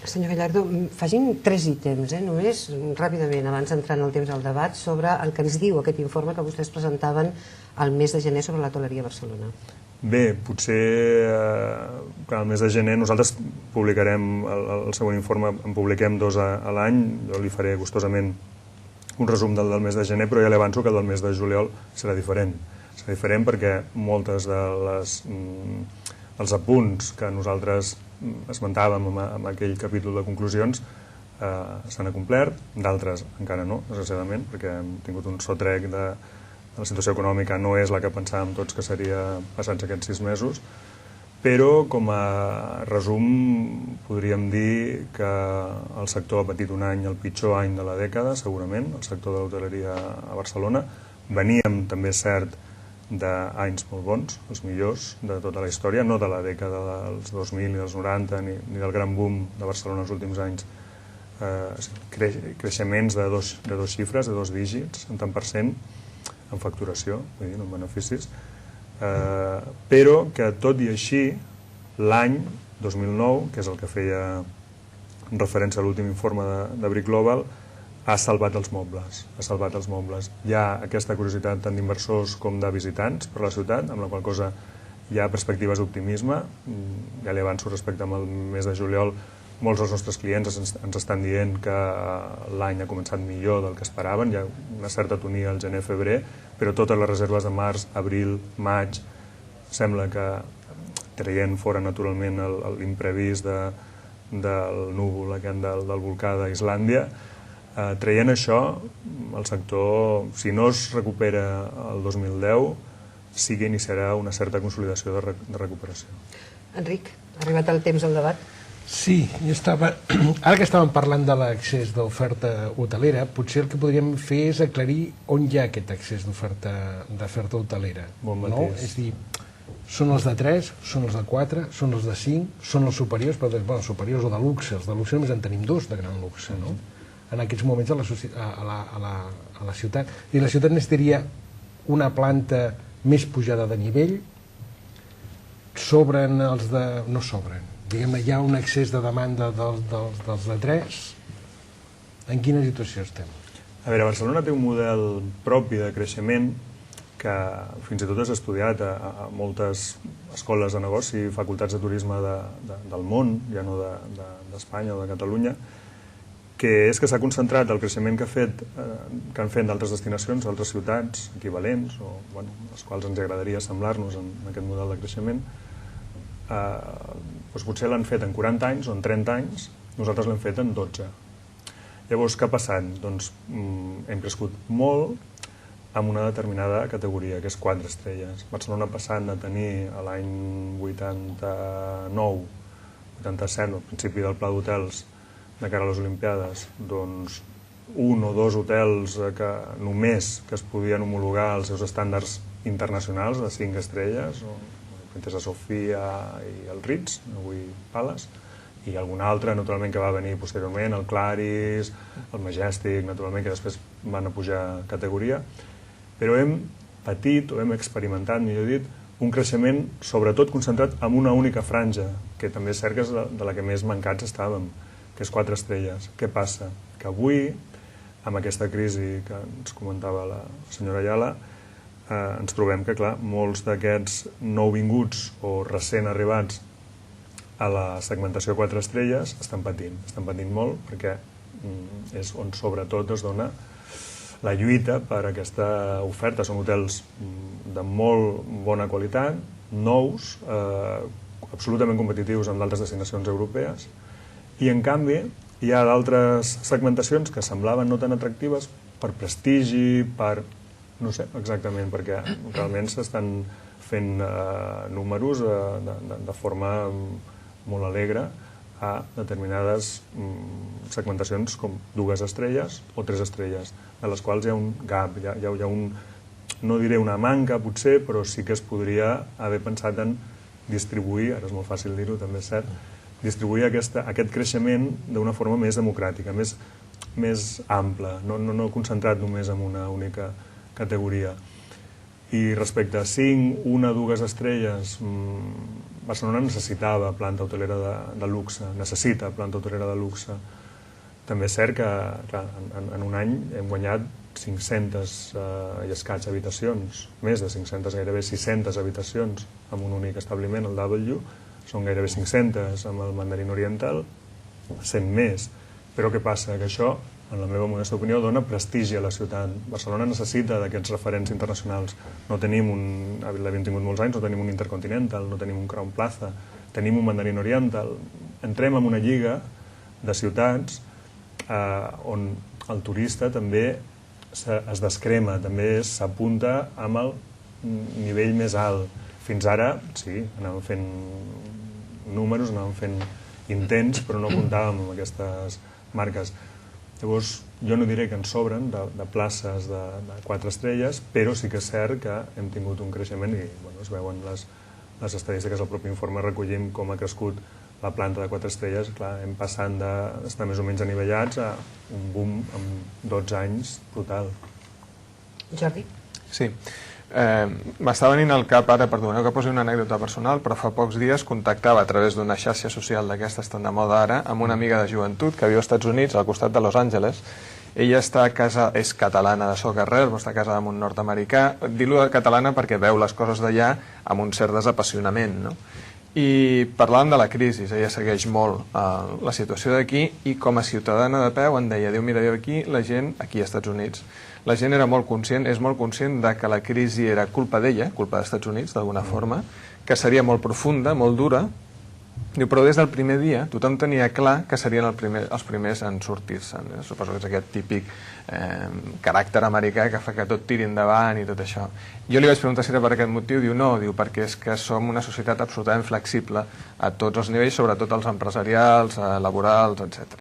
Senyor Gallardo, facin 3 ítems, només ràpidament, abans d'entrar en el temps del debat, sobre el que ens diu aquest informe que vostès presentaven al mes de gener sobre l'hoteleria a Barcelona. Bé, potser al mes de gener nosaltres publicarem el següent informe, en publiquem 2 a l'any, jo li faré gustosament un resum del mes de gener, però ja li avanço que el del mes de juliol serà diferent. Serà diferent perquè moltes dels apunts que nosaltres esmentàvem en aquell capítol de conclusions s'han acomplert, d'altres encara no, desgraciadament, perquè hem tingut un sotrec de la situació econòmica no és la que pensàvem tots que seria passats aquests 6 mesos, però com a resum podríem dir que el sector ha patit un any, el pitjor any de la dècada, segurament, el sector de l'hoteleria a Barcelona. Veníem, també és cert, d'anys molt bons, els millors de tota la història, no de la dècada dels 2000 ni dels 90 ni del gran boom de Barcelona els últims anys, creixements de dos xifres, de 2 dígits, en tant per cent, en facturació, vull dir, en beneficis, però que tot i així l'any 2009, que és el que feia referència a l'últim informe de Brick Global, ha salvat els mobles. Hi ha aquesta curiositat tant d'inversors com de visitants per la ciutat, amb la qual cosa hi ha perspectives d'optimisme. Ja li avanço respecte al mes de juliol, molts dels nostres clients ens estan dient que l'any ha començat millor del que esperaven, hi ha una certa atonia al gener-febrer, però totes les reserves de març, abril, maig, sembla que, traient fora naturalment l'imprevist del núvol aquest del volcà d'Islàndia, traient això, el sector, si no es recupera el 2010, sí que iniciarà una certa consolidació de recuperació. Enric, ha arribat el temps del debat. Sí, ara que estàvem parlant de l'accés d'oferta hotelera, potser el que podríem fer és aclarir on hi ha aquest accés d'oferta hotelera. Bon matís. És a dir, són els de 3, són els de 4, són els de 5, són els superiors, però superiors o de luxe. Els de luxe només en tenim 2 de gran luxe, no? En aquests moments a la ciutat. I la ciutat necessitaria una planta més pujada de nivell, sobren els de... no sobren. Diguem-ne, hi ha un excés de demanda dels de 3. En quina situació estem? A veure, Barcelona té un model propi de creixement que fins i tot és estudiat a moltes escoles de negoci i facultats de turisme del món, ja no d'Espanya o de Catalunya, que és que s'ha concentrat el creixement que han fet d'altres destinacions, d'altres ciutats equivalents, o les quals ens agradaria assemblar-nos en aquest model de creixement, potser l'han fet en 40 anys o en 30 anys, nosaltres l'hem fet en 12. Llavors, què ha passat? Doncs hem crescut molt amb una determinada categoria, que és 4 estrelles. Barcelona ha passat de tenir l'any 89, 87, al principi del pla d'hotels, de cara a les Olimpiades, doncs 1 o 2 hotels que només que es podien homologar als seus estàndards internacionals de 5 estrelles, Princesa Sofia i el Ritz, avui Palace, i algun altre, naturalment, que va venir posteriorment, el Claris, el Majestic, naturalment, que després van a pujar categoria. Però hem patit, o hem experimentat, millor dit, un creixement sobretot concentrat en una única franja, que també és cert que és de la que més mancats estàvem, que és 4 estrelles. Què passa? Que avui, amb aquesta crisi que ens comentava la senyora Ayala, ens trobem que, clar, molts d'aquests nouvinguts o recent arribats a la segmentació 4 estrelles estan patint molt, perquè és on sobretot es dona la lluita per aquesta oferta. Són hotels de molt bona qualitat, nous, absolutament competitius amb d'altres destinacions europees, i en canvi hi ha d'altres segmentacions que semblaven no tan atractives per prestigi, per... no sé exactament, perquè realment s'estan fent números de forma molt alegre a determinades segmentacions com 2 estrelles o 3 estrelles, de les quals hi ha un gap, hi ha un, no diré una manca potser, però sí que es podria haver pensat en distribuir, ara és molt fàcil dir-ho, també és cert, distribuir aquest creixement d'una forma més democràtica, més ampla, no concentrat només en una única categoria. I respecte a 5, 1, 2 estrelles, Barcelona necessitava planta hotelera de luxe, necessita planta hotelera de luxe. També és cert que clar, en un any hem guanyat 500 i escaig habitacions, més de 500, gairebé 600 habitacions amb un únic establiment, el W, són gairebé 500 amb el Mandarín Oriental, 100 més. Però què passa? Que això, en la meva modesta opinió, dona prestigi a la ciutat. Barcelona necessita d'aquests referents internacionals. No tenim l'havíem tingut molts anys, no tenim un Intercontinental, no tenim un Crown Plaza, tenim un Mandarín Oriental. Entrem en una lliga de ciutats on el turista també es descrema, també s'apunta amb el nivell més alt. Fins ara, sí, anàvem fent números, anàvem fent intents, però no comptàvem amb aquestes marques. Llavors, jo no diré que ens sobren de places de 4 estrelles, però sí que és cert que hem tingut un creixement i es veuen les estadístiques del propi informe, recollim com ha crescut la planta de 4 estrelles. Clar, hem passat d'estar més o menys anivellats a un boom en 12 anys brutal. Jordi? Sí. M'està venint al cap ara, perdoneu que posi una anècdota personal, però fa pocs dies contactava a través d'una xarxa social d'aquestes tan de moda ara amb una amiga de joventut que viu als Estats Units, al costat de Los Angeles. Ella està a casa, és catalana de socarrer, però està casada amb un nord-americà. Dic-lo de catalana perquè veu les coses d'allà amb un cert desapassionament, no? I parlàvem de la crisi, ella segueix molt la situació d'aquí i com a ciutadana de peu em deia, mira, aquí la gent, aquí als Estats Units, la gent era molt conscient, és molt conscient de que la crisi era culpa d'ella, culpa dels Estats Units, d'alguna forma, que seria molt profunda, molt dura. Diu, però des del primer dia tothom tenia clar que serien els primers en sortir-se'n. Suposo que és aquest típic caràcter americà que fa que tot tiri endavant i tot això. Jo li vaig preguntar si era per aquest motiu, diu no, perquè és que som una societat absolutament flexible a tots els nivells, sobretot els empresarials, laborals, etc.